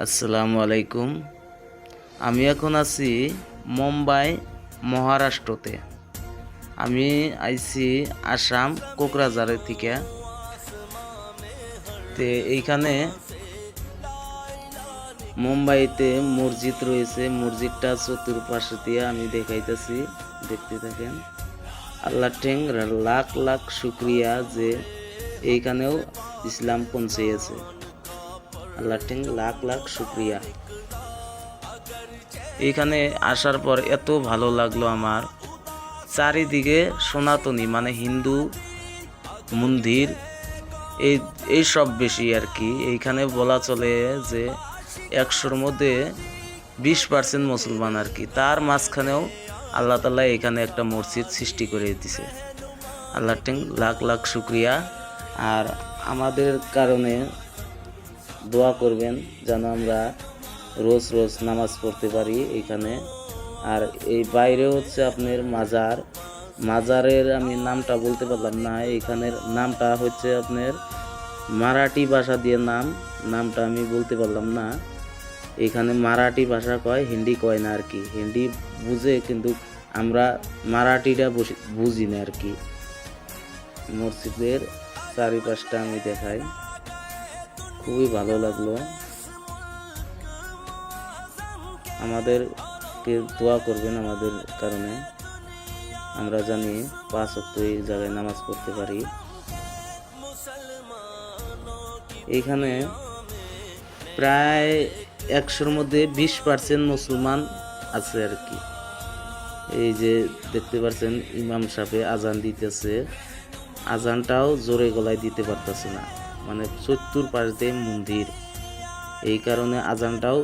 আসসালামু আলাইকুম। আমি এখন আছি মুম্বাই, মহারাষ্ট্রতে। আমি আইছি আসাম কোকরাঝারের থেকে। এইখানে মুম্বাইতে মসজিদ রয়েছে। মসজিদটা চতুর্পাশে দিয়ে আমি দেখাইতেছি, দেখতে থাকেন। আল্লাহ ঠেং লাখ লাখ শুক্রিয়া যে এইখানেও ইসলাম পৌঁছেছে। আল্লাহ ঠেং লাখ লাখ শুক্রিয়া। এইখানে আসার পর এত ভালো লাগলো আমার। চারিদিকে সনাতনী মানে হিন্দু মন্দির এই সব বেশি আর কি। এইখানে বলা চলে যে 100-র মধ্যে 20% মুসলমান আর কি। তার মাঝখানেও আল্লাহ তাআলা এখানে একটা মসজিদ সৃষ্টি করে দিছে। আল্লাহ লাখ লাখ শুক্রিয়া। আর আমাদের কারণে দোয়া করবেন যেন আমরা রোজ রোজ নামাজ পড়তে পারি এইখানে। আর এই বাইরে হচ্ছে আপনার মাজারের আমি নামটা বলতে পারলাম না। এইখানের নামটা হচ্ছে আপনার মারাঠি ভাষা দিয়ে নামটা আমি বলতে পারলাম না। এখানে মারাঠি ভাষা কয়, হিন্দি কয় না আর কি। হিন্দি বুঝে কিন্তু আমরা মারাঠিটা বুঝি না আর কি। মসজিদের চারিপাশটা আমি দেখাই, খুবই ভালো লাগলো। আমাদেরকে দোয়া করবেন আমাদের কারণে, আমরা জানি 5 ওয়াক্ত এই জায়গায় নামাজ পড়তে পারি। এখানে প্রায় 100-র মধ্যে 20% মুসলমান আছে আর কি। এই যে দেখতে পাচ্ছেন ইমাম সাহেব আজান দিতেছে, আজানটাও জোরে গলায় দিতে পারতেছে না, মানে চতুর্পাশ দিয়ে মন্দির, এই কারণে আজানটাও